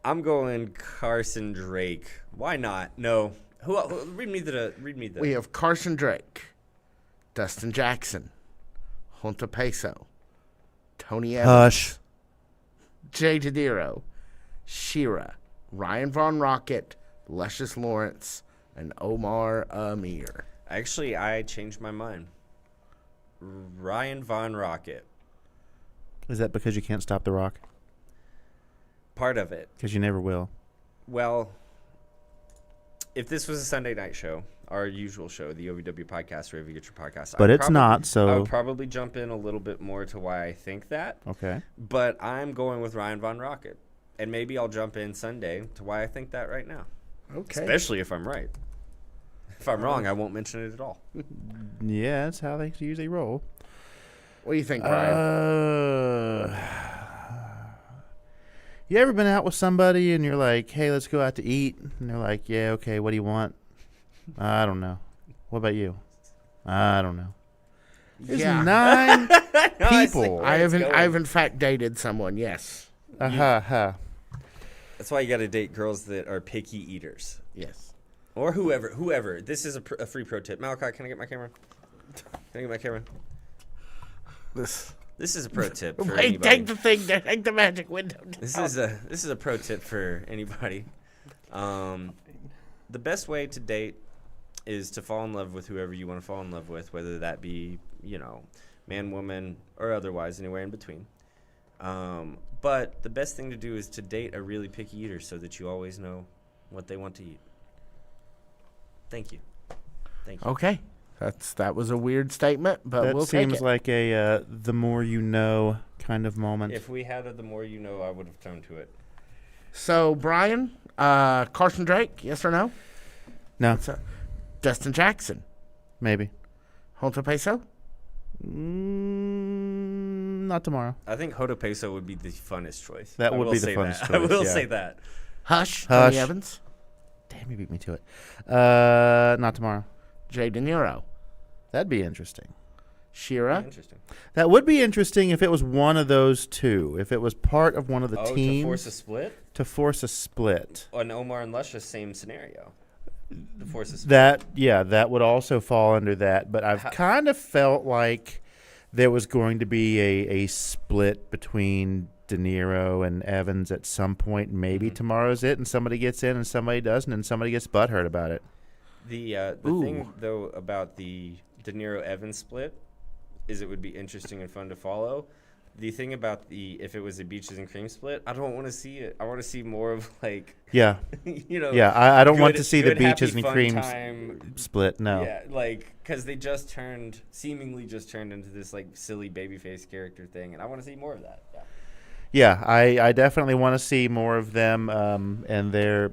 I'm going Carson Drake. Why not? No. Who read me the we have Carson Drake, Dustin Jackson, Honta Peso, Tony Evans, Hush. Jay De Niro, Shira, Ryan Von Rocket, Luscious Lawrence, and Omar Amir. Actually, I changed my mind. Ryan Von Rocket. Is that because you can't stop The Rock? Part of it. Because you never will. Well, if this was a Sunday night show, our usual show, the OVW Podcast, wherever you get your podcast. But it's not, so... I would probably jump in a little bit more to why I think that. Okay. But I'm going with Ryan Von Rocket. And maybe I'll jump in Sunday to why I think that right now. Okay. Especially if I'm right. If I'm wrong, I won't mention it at all. Yeah, that's how they usually roll. What do you think, Brian? You ever been out with somebody and you're like, hey, let's go out to eat? And they're like, yeah, okay, what do you want? I don't know. What about you? I don't know. There's 9 people. I have in fact dated someone, yes. That's why you got to date girls that are picky eaters. Yes. Or whoever. This is a free pro tip. Malachi, can I get my camera? This is a pro tip for Wait, anybody. take the thing there. Take the magic window down. This is a pro tip for anybody. The best way to date is to fall in love with whoever you want to fall in love with, whether that be, man, woman, or otherwise, anywhere in between. But the best thing to do is to date a really picky eater so that you always know what they want to eat. Thank you. Okay. That was a weird statement, but we'll take it. That seems like a the more you know kind of moment. If we had a the more you know, I would have toned to it. So, Brian, Carson Drake, yes or no? No, Justin Jackson. maybe. Junto Peso? Not tomorrow. I think Hodo Peso would be the funnest choice. That I would will be the say funnest that. I choice, will yeah. say that. Hush. Hush. Tony Evans. Damn, you beat me to it. Not tomorrow. Jay De Niro. That'd be interesting. Shira. Interesting. That would be interesting if it was one of those two. If it was part of one of the teams. To force a split? To force a split. On Omar and Lusha, same scenario. To force a split. That would also fall under that. But I've kind of felt like there was going to be a split between De Niro and Evans at some point. Maybe tomorrow's it, and somebody gets in and somebody doesn't, and somebody gets butthurt about it. The thing, though, about the De Niro-Evans split is it would be interesting and fun to follow. The thing about if it was a Beaches and Cream split, I don't want to see it. I want to see more of, like, Yeah. Yeah, I don't want to see the good, happy, Beaches and fun Cream time. split, no. Yeah, like, because they seemingly just turned into this, like, silly babyface character thing, and I want to see more of that. Yeah, I definitely want to see more of them and their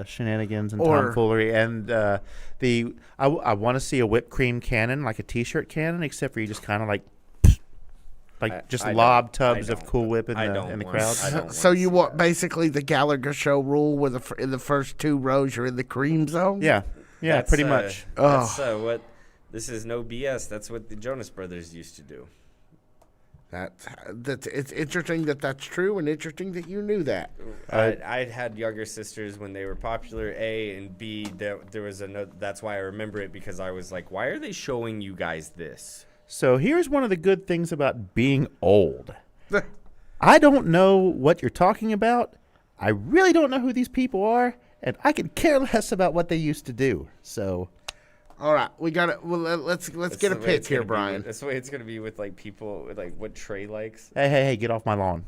shenanigans and tomfoolery. And I want to see a whipped cream cannon, like a T-shirt cannon, except for you just kind of lob tubs of Cool Whip in the crowd. So you want basically the Gallagher Show rule, where in the first 2 rows you're in the cream zone? Yeah, That's, pretty much. That's what. This is no BS. That's what the Jonas Brothers used to do. It's interesting that's true, and interesting that you knew that. I had younger sisters when they were popular, A, and B, there was that's why I remember it, because I was like, why are they showing you guys this? So here's one of the good things about being old. I don't know what you're talking about. I really don't know who these people are, and I could care less about what they used to do. So, all right, we got it. Well, let's get a pick here, Brian. That's the way it's gonna be with, like, people with, like, what Trey likes. Hey, get off my lawn.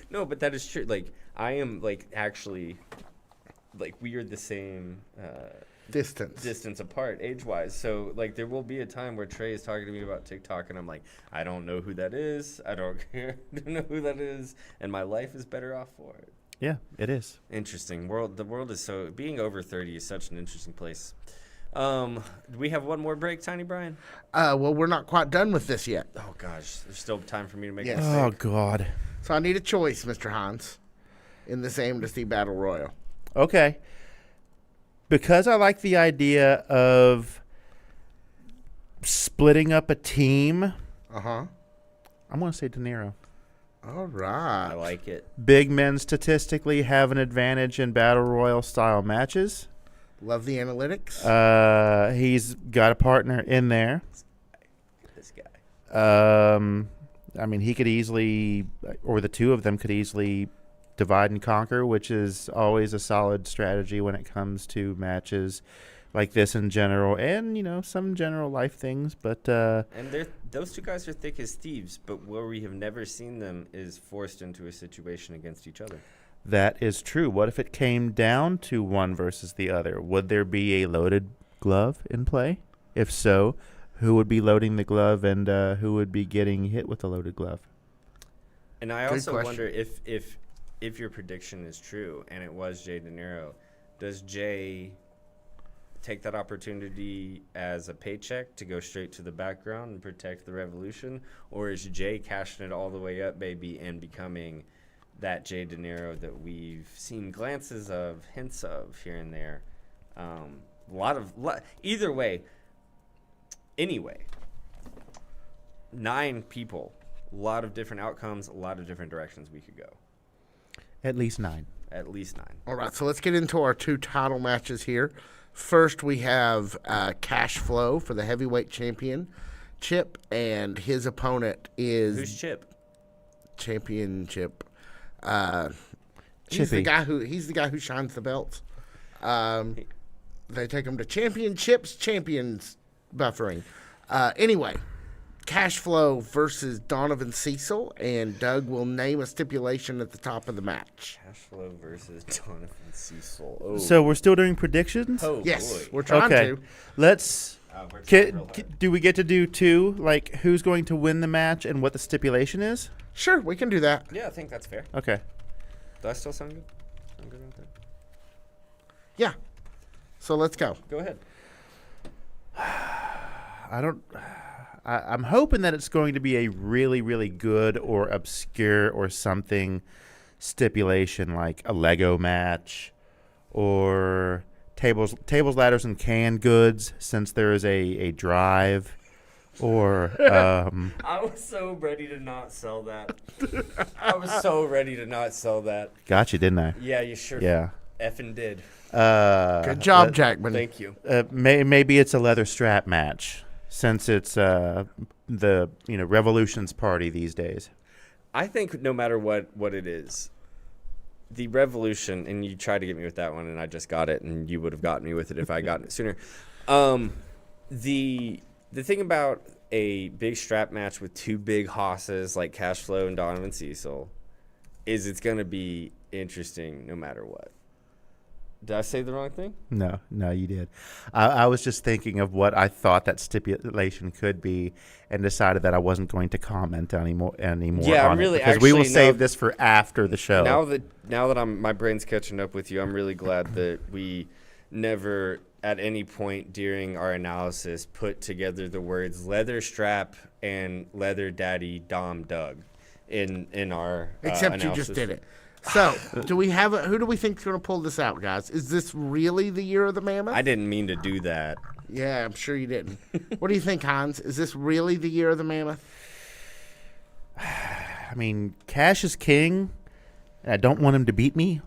No, but that is true. Like, I am, like, actually, like, we are the same distance apart age-wise. So, like, there will be a time where Trey is talking to me about TikTok, and I'm like, I don't know who that is. I don't care. I don't know who that is, and my life is better off for it. Yeah, it is. Interesting. The world is so, being over 30 is such an interesting place. Do we have one more break, Tiny Brian? Well, we're not quite done with this yet. Oh, gosh. There's still time for me to make a Yes. mistake. Oh, God. So I need a choice, Mr. Hines, in this Amnesty Battle Royal. Okay. Because I like the idea of splitting up a team, I'm going to say De Niro. All right. I like it. Big men statistically have an advantage in battle royal style matches. Love the analytics. He's got a partner in there. This guy. I mean, he could easily, or the two of them could easily divide and conquer, which is always a solid strategy when it comes to matches like this in general, and some general life things. But and those two guys are thick as thieves, but where we have never seen them is forced into a situation against each other. That is true. What if it came down to one versus the other? Would there be a loaded glove in play? If so, who would be loading the glove, and who would be getting hit with the loaded glove? And I also wonder if your prediction is true and it was Jay De Niro, does Jay take that opportunity as a paycheck to go straight to the background and protect the revolution, or is Jay cashing it all the way up, baby, and becoming that Jay De Niro that we've seen glances of, hints of here and there? Either way. Anyway, 9 people, a lot of different outcomes, a lot of different directions we could go. At least 9. At least 9. All right, so let's get into our 2 title matches here. First, we have Cash Flow for the heavyweight championship, and his opponent is Who's Chip? Championship. Chippy. He's the guy who shines the belts. They take him to champions buffering. Anyway, Cash Flow versus Donovan Cecil, and Doug will name a stipulation at the top of the match. Cash Flow versus Donovan Cecil. Oh. So we're still doing predictions? Oh, Yes, boy. we're trying to. Let's. Do we get to do 2? Like, who's going to win the match and what the stipulation is? Sure, we can do that. Yeah, I think that's fair. Okay. Does that still sound good? Sound good out there? Yeah. So let's go. Go ahead. I'm hoping that it's going to be a really, really good or obscure or something stipulation like a Lego match or tables, ladders, and canned goods, since there is a drive. Or I was so ready to not sell that. I was so ready to not sell that. Got you, didn't I? Yeah, you sure effing did. Good job, Jackman. Thank you. Maybe it's a leather strap match, since it's the Revolution's party these days. I think no matter what it is, the Revolution, and you tried to get me with that one, and I just got it, and you would have gotten me with it if I gotten it sooner. The thing about a big strap match with two big hosses like Cashflow and Donovan Cecil is it's going to be interesting no matter what. Did I say the wrong thing? No, you did. I was just thinking of what I thought that stipulation could be, and decided that I wasn't going to comment anymore. Yeah, on I'm really it, because we will actually save this for after the show. Now that my brain's catching up with you, I'm really glad that we never at any point during our analysis put together the words leather strap and leather daddy Dom Doug in our Except analysis. you just did it. So, do we have who do we think's going to pull this out, guys? Is this really the year of the Mammoth? I didn't mean to do that. Yeah, I'm sure you didn't. What do you think, Hans? Is this really the year of the Mammoth? I mean, Cash is king. I don't want him to beat me.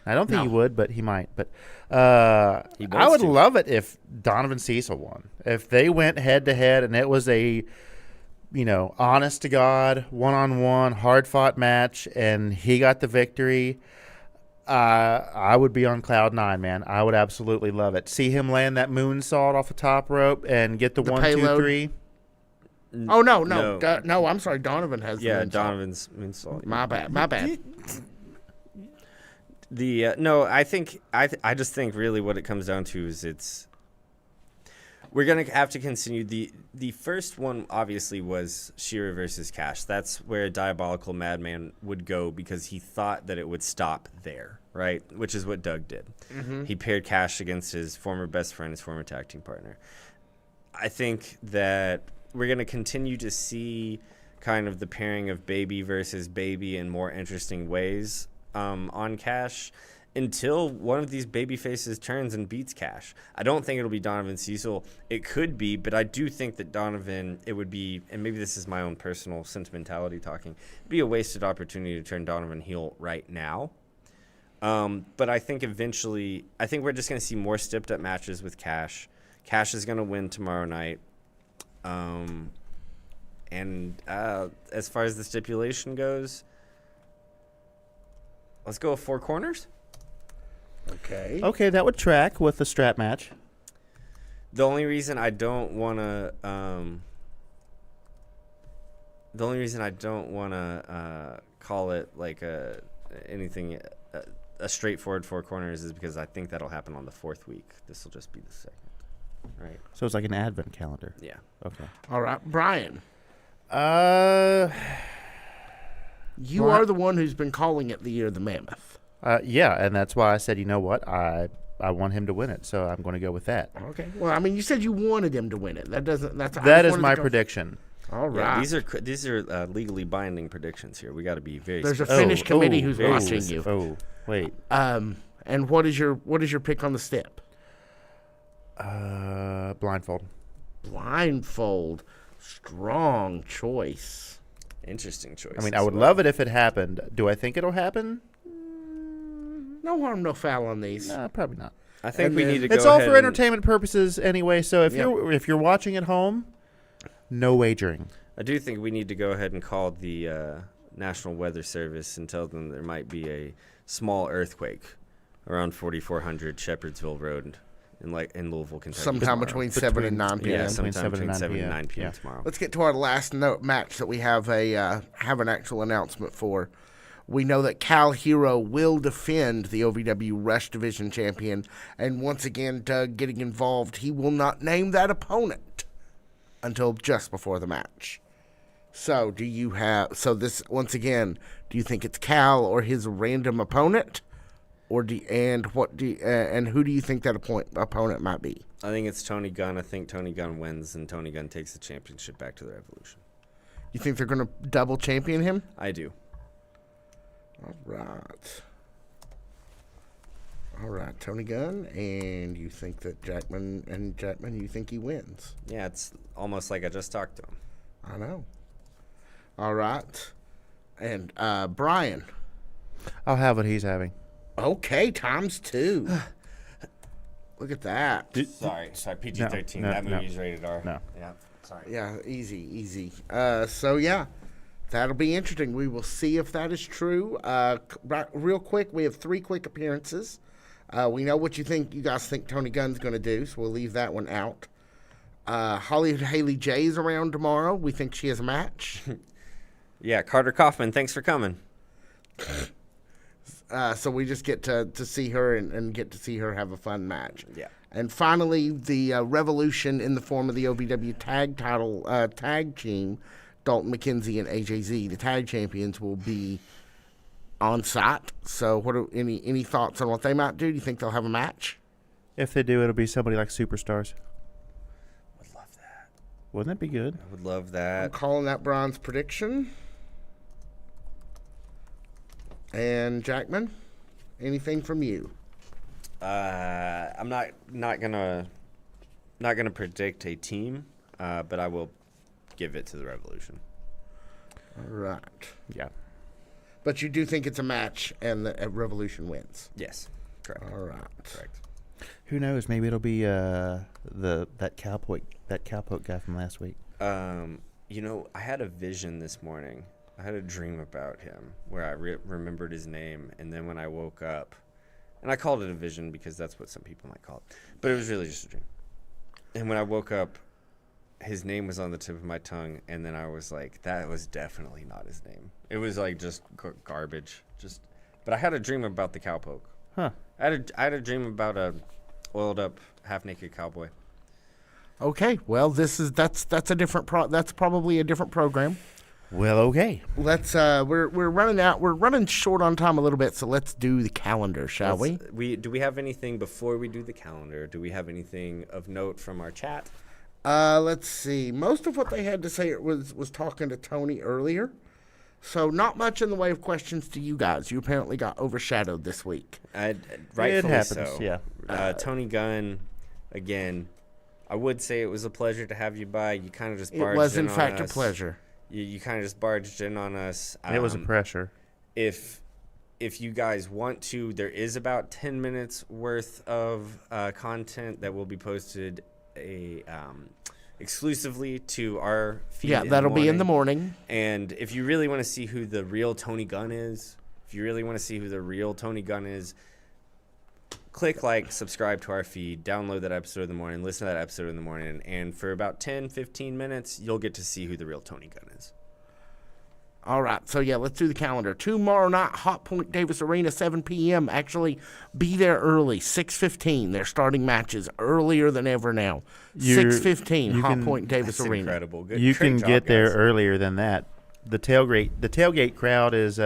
I don't think he would, but he might. But I would love it if Donovan Cecil won. If they went head-to-head and it was a, honest to God, one-on-one, hard-fought match, and he got the victory, I would be on cloud nine, man. I would absolutely love it. See him land that moonsault off the top rope and get the 1, payload. 2, 3. Oh, no. No, I'm sorry. Donovan has the moonsault. Donovan's moonsault. My bad. I just think really what it comes down to is we're gonna have to continue. The first one obviously was Shearer versus Cash. That's where Diabolical Madman would go because he thought that it would stop there, right? Which is what Doug did. Mm-hmm. He paired Cash against his former best friend, his former tag team partner. I think that we're gonna continue to see kind of the pairing of baby versus baby in more interesting ways. On Cash until one of these baby faces turns and beats Cash. I don't think it'll be Donovan Cecil. It could be, but I do think that Donovan, it would be, and maybe this is my own personal sentimentality talking, it'd be a wasted opportunity to turn Donovan heel right now. But I think eventually, we're just going to see more stepped-up matches with Cash. Cash is going to win tomorrow night. And as far as the stipulation goes, let's go with 4 corners. Okay, that would track with the strap match. The only reason I don't want to, call it like a straightforward 4 corners is because I think that'll happen on the 4th week. This will just be the 2nd, right? So it's like an advent calendar. Yeah. Okay. All right, Brian. You Well, are the one who's been calling it the year of the Mammoth. Yeah, and that's why I said, you know what, I want him to win it, so I'm going to go with that. Okay. Well, I mean, you said you wanted him to win it. That is my prediction. All right. Yeah, these are legally binding predictions here. We got to be very. There's a Finnish committee who's watching you. Oh, wait. And what is your pick on the step? Blindfold. Blindfold. Strong choice. Interesting choice. I mean, I would love it if it happened. Do I think it'll happen? No harm, no foul on these. No, probably not. I think we need to go It's all ahead for entertainment purposes anyway, so if Yeah. you're watching at home, no wagering. I do think we need to go ahead and call the National Weather Service and tell them there might be a small earthquake around 4400 Shepherdsville Road in Louisville, Kentucky. Sometime between 7 and 9 p.m. Yeah, sometime between 7 and 9 9 p.m. Yeah. tomorrow. Let's get to our last match that we have an actual announcement for. We know that Cal Hero will defend the OVW Rush Division champion, and once again, Doug getting involved, he will not name that opponent until just before the match. So, do you think it's Cal or his random opponent, and who do you think that opponent might be? I think it's Tony Gunn. I think Tony Gunn wins, and Tony Gunn takes the championship back to the Revolution. You think they're going to double champion him? I do. All right, Tony Gunn, and you think that Jackman, you think he wins? Yeah, it's almost like I just talked to him. I know. All right, and Brian. I'll have what he's having. Okay, ×2. Look at that. Sorry, PG-13. No, that no. movie's rated R. No. Yeah, sorry. Yeah, easy. So yeah, that'll be interesting. We will see if that is true. Real quick, we have 3 quick appearances. We know what you guys think Tony Gunn's going to do, so we'll leave that one out. Hollywood Haley J is around tomorrow. We think she has a match. Yeah, Carter Kaufman, thanks for coming. So we just get to see her and get to see her have a fun match. Yeah. And finally, the Revolution in the form of the OVW tag team, Dalton McKenzie and AJZ, the tag champions, will be on site. So what are any thoughts on what they might do? Do you think they'll have a match? If they do, it'll be somebody like Superstars. Would love that. Wouldn't that be good? I would love I'm that. calling that Brian's prediction. And Jackman, anything from you? I'm not gonna predict a team, but I will give it to the Revolution. All right. Yeah. But you do think it's a match and the Revolution wins? Yes, correct. All right. Correct. Who knows? Maybe it'll be that cowpoke guy from last week. I had a vision this morning. I had a dream about him where I remembered his name, and then when I woke up, and I called it a vision because that's what some people might call it, but it was really just a dream. And when I woke up, his name was on the tip of my tongue, and then I was like, that was definitely not his name. It was like just garbage. But I had a dream about the cowpoke. Huh. I had a dream about a oiled up, half naked cowboy. Okay. Well, that's a different that's probably a different program. Well, okay. Let's we're running out. We're running short on time a little bit, so let's do the calendar, shall we? Do we have anything before we do the calendar? Do we have anything of note from our chat? Let's see. Most of what they had to say was talking to Tony earlier. So not much in the way of questions to you guys. You apparently got overshadowed this week. Rightfully it happens, so. yeah. Tony Gunn, again, I would say it was a pleasure to have you by. You kind of just barged in on us. It was, in fact, a pleasure. You kind of just barged in on us. It was a pressure. If you guys want to, there is about 10 minutes worth of content that will be posted exclusively to our feed. Yeah, that'll be in the morning. And if you really want to see who the real Tony Gunn is, click subscribe to our feed, download that episode in the morning, listen to that episode in the morning, and for about 10-15 minutes, you'll get to see who the real Tony Gunn is. All right, so yeah, let's do the calendar. Tomorrow night, Hot Point Davis Arena, 7 p.m. Actually, be there early, 6:15. They're starting matches earlier than ever now. 6:15, Hot Point Davis Arena. Incredible. Good. You Great can job, get there guys. earlier than that. The tailgate crowd is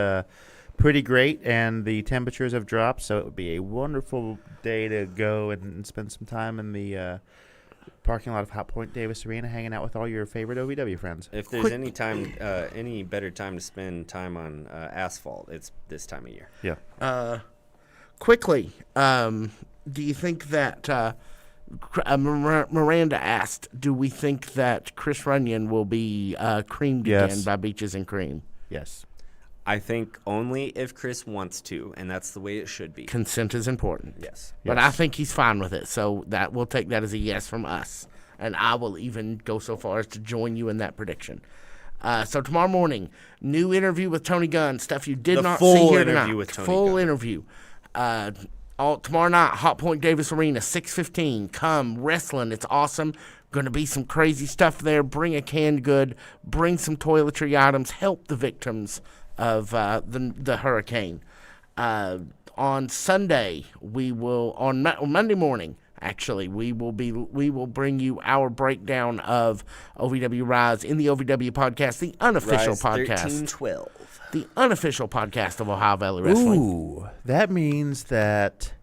pretty great, and the temperatures have dropped, so it would be a wonderful day to go and spend some time in the parking lot of Hot Point Davis Arena, hanging out with all your favorite OVW friends. If there's any better time to spend time on asphalt, it's this time of year. Yeah. Quickly, do you think that Miranda asked, do we think that Chris Runyon will be creamed again by Beaches and Cream? Yes. I think only if Chris wants to, and that's the way it should be. Consent is important. Yes. But I think he's fine with it, so that we'll take that as a yes from us. And I will even go so far as to join you in that prediction. So tomorrow morning, new interview with Tony Gunn, stuff you did not see here tonight. With Tony full Gunn. interview. Tomorrow night, Hot Point Davis Arena, 6:15. Come wrestling. It's awesome. Going to be some crazy stuff there. Bring a canned good. Bring some toiletry items. Help the victims of the hurricane. On Sunday, we will, on Monday morning, Actually, we will bring you our breakdown of OVW Rise in the OVW Podcast, the unofficial Rise podcast. 1312. The unofficial podcast of Ohio Valley Wrestling. Ooh, that means that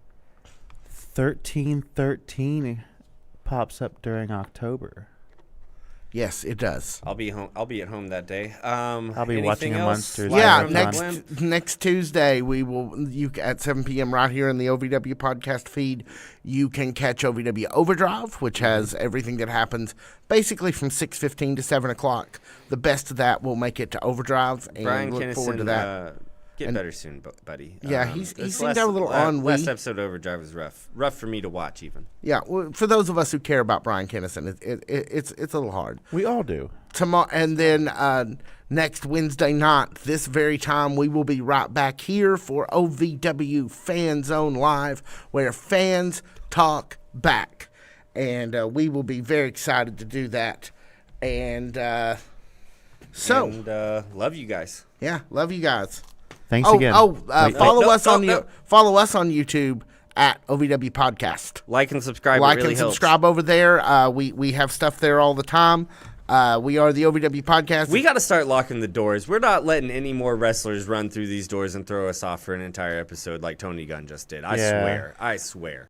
1313 pops up during October. Yes, it does. I'll be home. I'll be at home that day. I'll be watching a Monsters. Yeah, Marathon. next Tuesday we will at 7 p.m. right here in the OVW podcast feed. You can catch OVW Overdrive, which has everything that happens basically from 6:15 to 7 o'clock. The best of that will make it to Overdrive, and Brian look forward to that. Get better soon, buddy. Yeah, he this seemed to have a little ennui. Last episode of Overdrive was rough for me to watch even. Yeah, well, for those of us who care about Brian Kennison, it's a little hard. We all do. Tomorrow, and then next Wednesday night, this very time, we will be right back here for OVW Fan Zone Live, where fans talk back, and we will be very excited to do that. And love you guys. Yeah, love you guys. Thanks again. Follow us on YouTube at OVW Podcast. Like and subscribe. Like it really and helps. subscribe over there. We have stuff there all the time. We are the OVW Podcast. We got to start locking the doors. We're not letting any more wrestlers run through these doors and throw us off for an entire episode like Tony Gunn just did. I swear.